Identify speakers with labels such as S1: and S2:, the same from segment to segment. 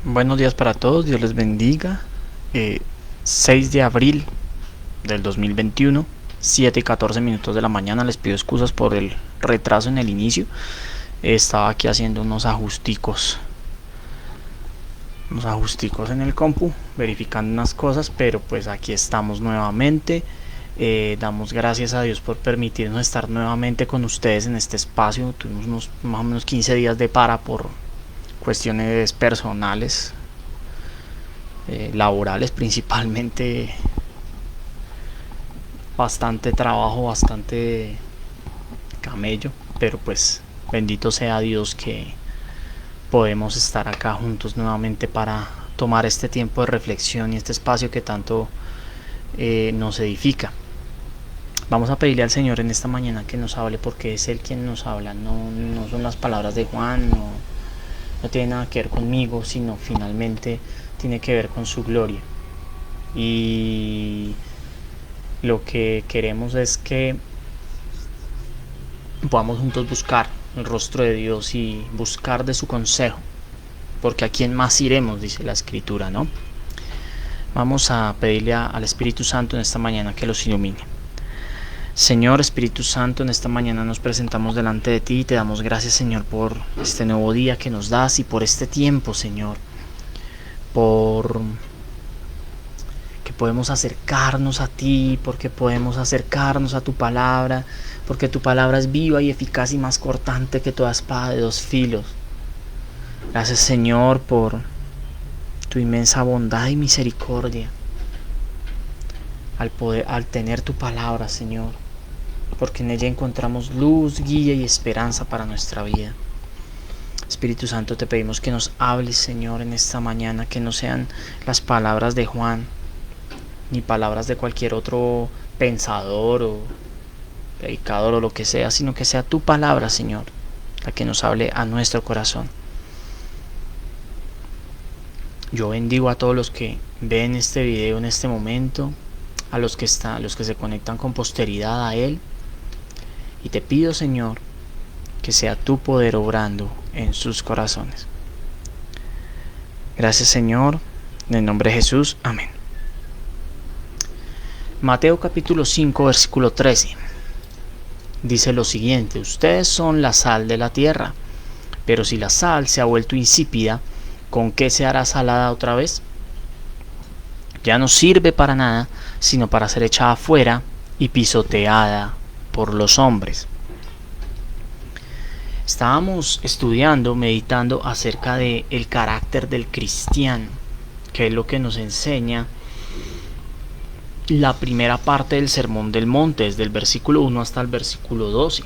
S1: Buenos días para todos, Dios les bendiga. 6 de abril del 2021, 7 y 14 minutos de la mañana. Les pido excusas por el retraso en el inicio. Estaba aquí haciendo unos ajusticos en el compu, verificando unas cosas, pero pues aquí estamos nuevamente. Damos gracias a Dios por permitirnos estar nuevamente con ustedes en este espacio. Tuvimos unos más o menos 15 días de para por cuestiones personales, laborales principalmente, bastante trabajo, bastante camello, pero pues bendito sea Dios que podemos estar acá juntos nuevamente para tomar este tiempo de reflexión y este espacio que tanto nos edifica. Vamos a pedirle al Señor en esta mañana que nos hable, porque es Él quien nos habla, no son las palabras de Juan, no tiene nada que ver conmigo, sino finalmente tiene que ver con su gloria. Y lo que queremos es que podamos juntos buscar el rostro de Dios y buscar de su consejo, porque a quién más iremos, dice la Escritura, ¿no? Vamos a pedirle al Espíritu Santo en esta mañana que los ilumine. Señor Espíritu Santo, en esta mañana nos presentamos delante de ti y te damos gracias, Señor, por este nuevo día que nos das y por este tiempo, Señor, por que podemos acercarnos a ti, porque podemos acercarnos a tu palabra, porque tu palabra es viva y eficaz y más cortante que toda espada de dos filos. Gracias, Señor, por tu inmensa bondad y misericordia al tener tu palabra, Señor, porque en ella encontramos luz, guía y esperanza para nuestra vida. Espíritu Santo, te pedimos que nos hables, Señor, en esta mañana, que no sean las palabras de Juan, ni palabras de cualquier otro pensador o predicador o lo que sea, sino que sea tu palabra, Señor, la que nos hable a nuestro corazón. Yo bendigo a todos los que ven este video en este momento, a los que se conectan con posteridad a él, y te pido, Señor, que sea tu poder obrando en sus corazones. Gracias, Señor, en el nombre de Jesús, amén. Mateo capítulo 5, versículo 13 dice lo siguiente: ustedes son la sal de la tierra, pero si la sal se ha vuelto insípida, ¿con qué se hará salada otra vez? Ya no sirve para nada, sino para ser echada afuera y pisoteada por los hombres. Estábamos estudiando, meditando acerca del carácter del cristiano, que es lo que nos enseña la primera parte del Sermón del Monte, desde el versículo 1 hasta el versículo 12,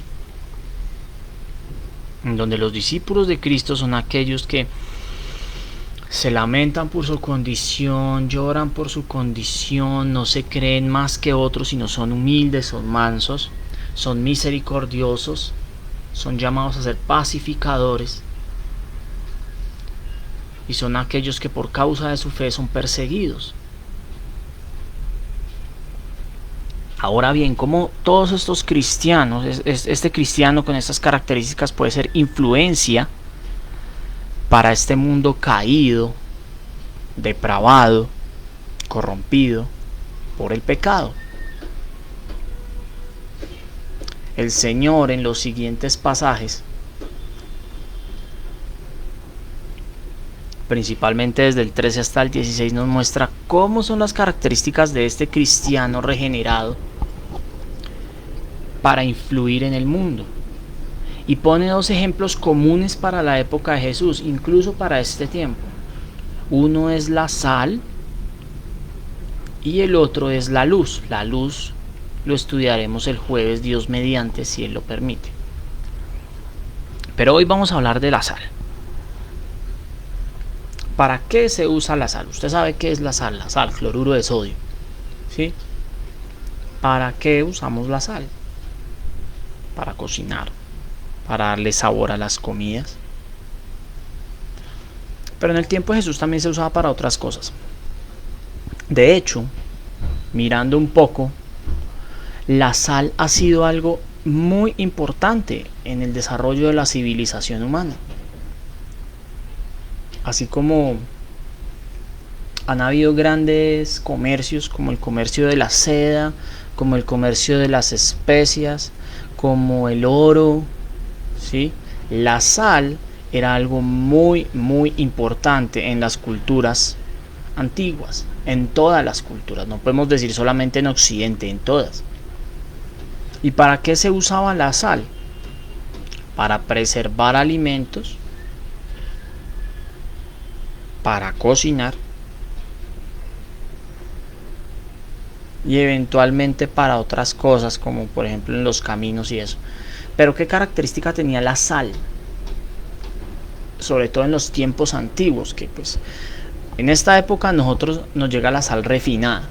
S1: en donde los discípulos de Cristo son aquellos que se lamentan por su condición, lloran por su condición, no se creen más que otros, sino son humildes, son mansos, son misericordiosos, son llamados a ser pacificadores, y son aquellos que por causa de su fe son perseguidos. Ahora bien, como todos estos cristianos, este cristiano con estas características puede ser influencia para este mundo caído, depravado, corrompido por el pecado. El Señor en los siguientes pasajes, principalmente desde el 13 hasta el 16, nos muestra cómo son las características de este cristiano regenerado para influir en el mundo. Y pone dos ejemplos comunes para la época de Jesús, incluso para este tiempo. Uno es la sal y el otro es la luz. La luz lo estudiaremos el jueves, Dios mediante, si Él lo permite. Pero hoy vamos a hablar de la sal. ¿Para qué se usa la sal? Usted sabe qué es la sal, cloruro de sodio, ¿sí? ¿Para qué usamos la sal? Para cocinar, para darle sabor a las comidas. Pero en el tiempo de Jesús también se usaba para otras cosas. De hecho, mirando un poco, la sal ha sido algo muy importante en el desarrollo de la civilización humana. Así como han habido grandes comercios como el comercio de la seda, como el comercio de las especias, como el oro, ¿sí? La sal era algo muy importante en las culturas antiguas, en todas las culturas, no podemos decir solamente en Occidente, en todas. ¿Y para qué se usaba la sal? Para preservar alimentos, para cocinar y eventualmente para otras cosas, como por ejemplo en los caminos y eso. Pero ¿qué característica tenía la sal? Sobre todo en los tiempos antiguos, que pues en esta época nosotros nos llega la sal refinada,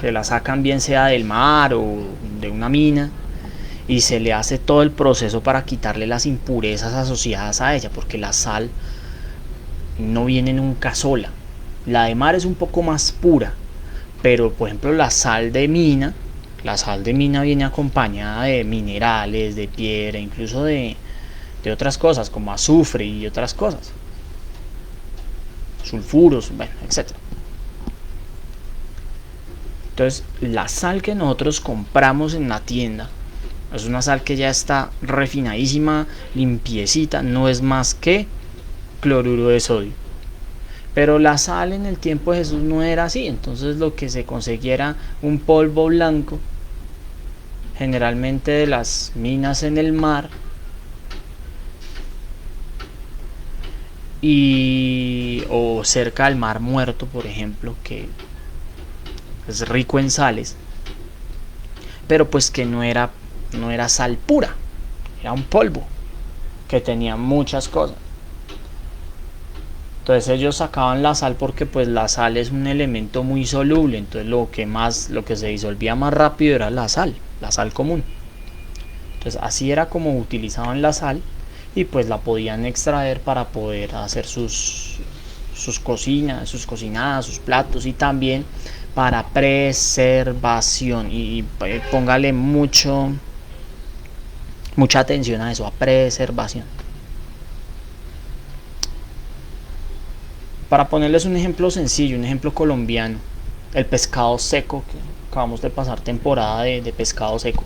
S1: que la sacan bien sea del mar o de una mina, y se le hace todo el proceso para quitarle las impurezas asociadas a ella, porque la sal no viene nunca sola. La de mar es un poco más pura, pero por ejemplo la sal de mina viene acompañada de minerales, de piedra, incluso de otras cosas como azufre y otras cosas, sulfuros, bueno, etc. Entonces la sal que nosotros compramos en la tienda es una sal que ya está refinadísima, limpiecita, no es más que cloruro de sodio. Pero la sal en el tiempo de Jesús no era así, entonces lo que se conseguía era un polvo blanco, generalmente de las minas en el mar, o cerca del Mar Muerto, por ejemplo, que es rico en sales, pero pues que no era sal pura, era un polvo que tenía muchas cosas. Entonces ellos sacaban la sal porque pues la sal es un elemento muy soluble, entonces lo que se disolvía más rápido era la sal común. Entonces así era como utilizaban la sal, y pues la podían extraer para poder hacer sus cocinas, sus cocinadas, sus platos, y también para preservación. Y póngale mucha atención a eso, a preservación. Para ponerles un ejemplo sencillo, un ejemplo colombiano, el pescado seco, que acabamos de pasar temporada de pescado seco.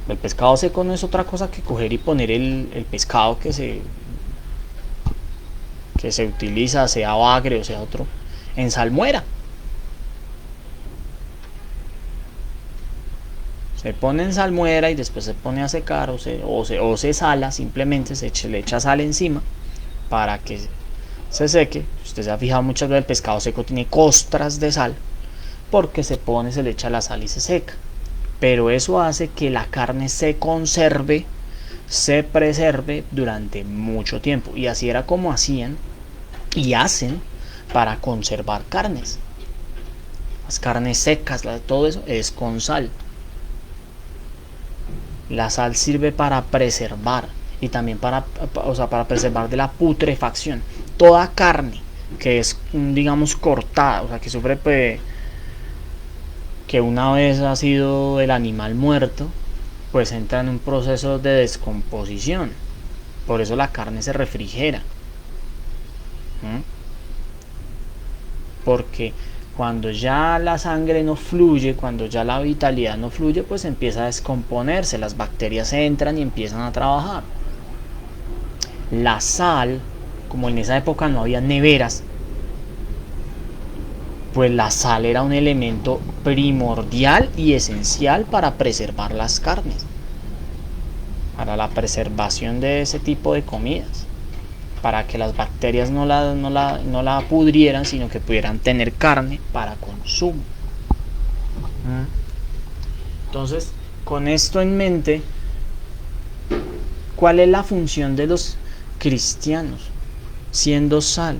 S1: El pescado seco no es otra cosa que coger y poner el pescado que se utiliza, sea bagre o sea otro, en salmuera. Se pone en salmuera y después se pone a secar, o se sala, simplemente le echa sal encima para que se seque. Usted se ha fijado muchas veces el pescado seco tiene costras de sal, porque se le echa la sal y se seca. Pero eso hace que la carne se conserve, se preserve durante mucho tiempo. Y así era como hacían y hacen para conservar carnes. Las carnes secas, todo eso es con sal. La sal sirve para preservar, y también para preservar de la putrefacción. Toda carne que es, digamos, cortada, o sea, que sufre que una vez ha sido el animal muerto, pues entra en un proceso de descomposición. Por eso la carne se refrigera. Porque cuando ya la sangre no fluye, cuando ya la vitalidad no fluye, pues empieza a descomponerse, las bacterias entran y empiezan a trabajar. La sal, como en esa época no había neveras, pues la sal era un elemento primordial y esencial para preservar las carnes, para la preservación de ese tipo de comidas, para que las bacterias no la pudrieran, sino que pudieran tener carne para consumo. Entonces, con esto en mente, ¿cuál es la función de los cristianos siendo sal?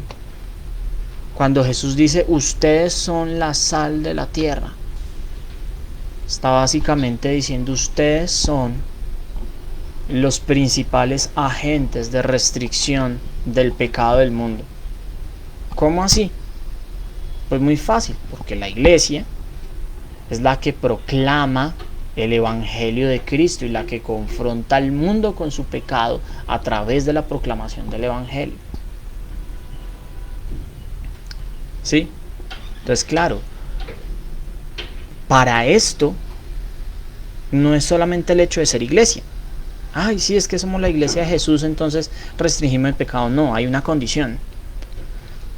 S1: Cuando Jesús dice, ustedes son la sal de la tierra, está básicamente diciendo, ustedes son los principales agentes de restricción del pecado del mundo. ¿Cómo así? Pues muy fácil, porque la iglesia es la que proclama el evangelio de Cristo y la que confronta al mundo con su pecado a través de la proclamación del evangelio. ¿Sí? Entonces, claro, para esto no es solamente el hecho de ser iglesia. Ay, sí, es que somos la iglesia de Jesús, entonces restringimos el pecado. No, hay una condición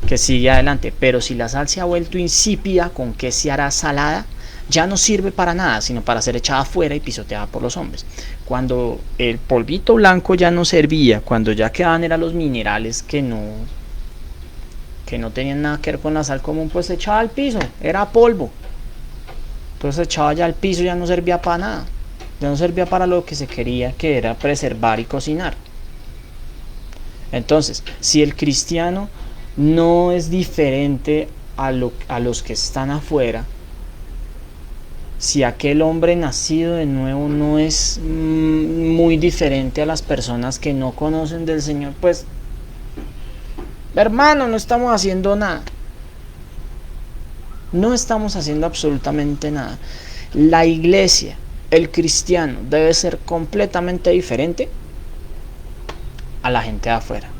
S1: que sigue adelante. Pero si la sal se ha vuelto insípida, ¿con qué se hará salada? Ya no sirve para nada, sino para ser echada afuera y pisoteada por los hombres. Cuando el polvito blanco ya no servía, cuando ya quedaban eran los minerales que no tenían nada que ver con la sal común, pues se echaba al piso, era polvo. Entonces se echaba ya al piso, ya no servía para nada. Ya no servía para lo que se quería, que era preservar y cocinar. Entonces, si el cristiano no es diferente a los que están afuera, si aquel hombre nacido de nuevo no es muy diferente a las personas que no conocen del Señor, pues, hermano, no estamos haciendo nada. No estamos haciendo absolutamente nada. La iglesia, el cristiano, debe ser completamente diferente a la gente de afuera.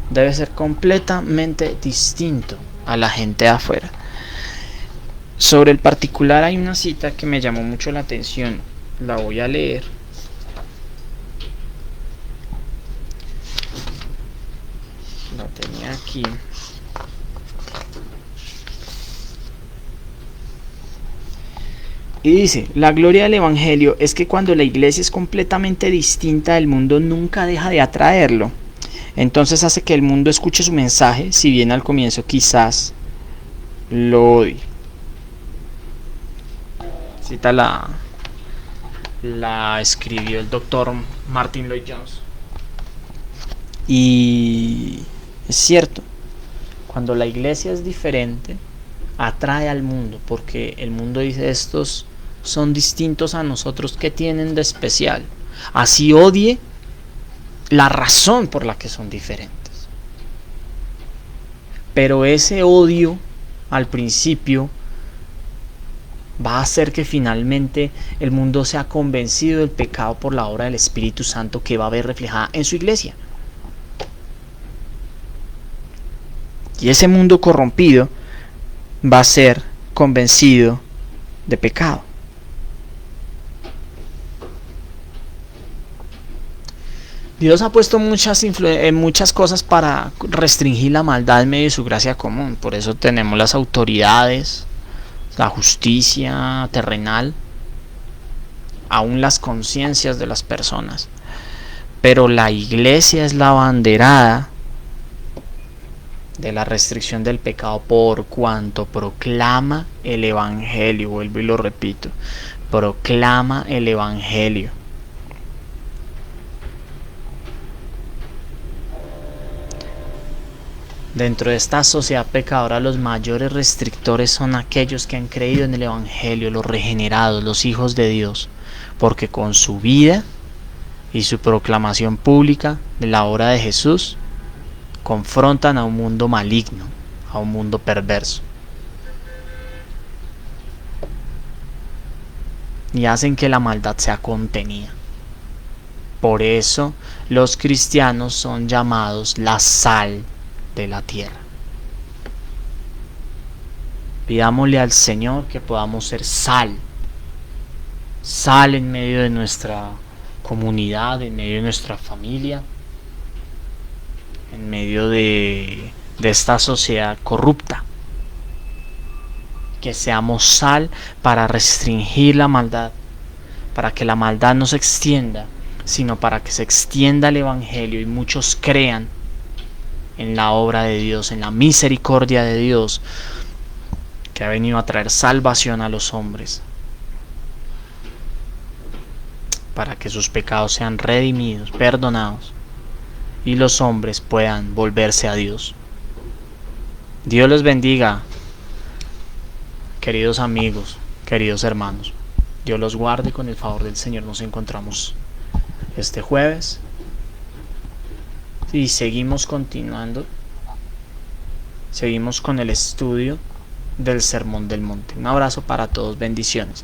S1: Debe ser completamente distinto a la gente de afuera. Sobre el particular hay una cita que me llamó mucho la atención. La voy a leer. La tenía aquí. Y dice, la gloria del Evangelio es que cuando la iglesia es completamente distinta del mundo, nunca deja de atraerlo. Entonces hace que el mundo escuche su mensaje, si bien al comienzo quizás lo odie. Cita la escribió el doctor Martin Lloyd-Jones. Y es cierto, cuando la iglesia es diferente, atrae al mundo, porque el mundo dice, estos son distintos a nosotros, ¿qué tienen de especial? Así odie la razón por la que son diferentes. Pero ese odio al principio va a hacer que finalmente el mundo sea convencido del pecado por la obra del Espíritu Santo que va a ver reflejada en su iglesia. Y ese mundo corrompido va a ser convencido de pecado. Dios ha puesto muchas cosas para restringir la maldad en medio de su gracia común. Por eso tenemos las autoridades, la justicia terrenal, aún las conciencias de las personas. Pero la iglesia es la abanderada de la restricción del pecado por cuanto proclama el Evangelio. Vuelvo y lo repito, proclama el Evangelio. Dentro de esta sociedad pecadora, los mayores restrictores son aquellos que han creído en el Evangelio, los regenerados, los hijos de Dios, porque con su vida y su proclamación pública de la obra de Jesús confrontan a un mundo maligno, a un mundo perverso, y hacen que la maldad sea contenida. Por eso los cristianos son llamados la sal de la tierra. Pidámosle al Señor que podamos ser sal en medio de nuestra comunidad, en medio de nuestra familia, en medio de esta sociedad corrupta. Que seamos sal para restringir la maldad, para que la maldad no se extienda, sino para que se extienda el Evangelio y muchos crean en la obra de Dios, en la misericordia de Dios, que ha venido a traer salvación a los hombres, para que sus pecados sean redimidos, perdonados, y los hombres puedan volverse a Dios. Dios les bendiga, queridos amigos, queridos hermanos. Dios los guarde, con el favor del Señor nos encontramos este jueves y seguimos continuando, seguimos con el estudio del Sermón del Monte. Un abrazo para todos, bendiciones.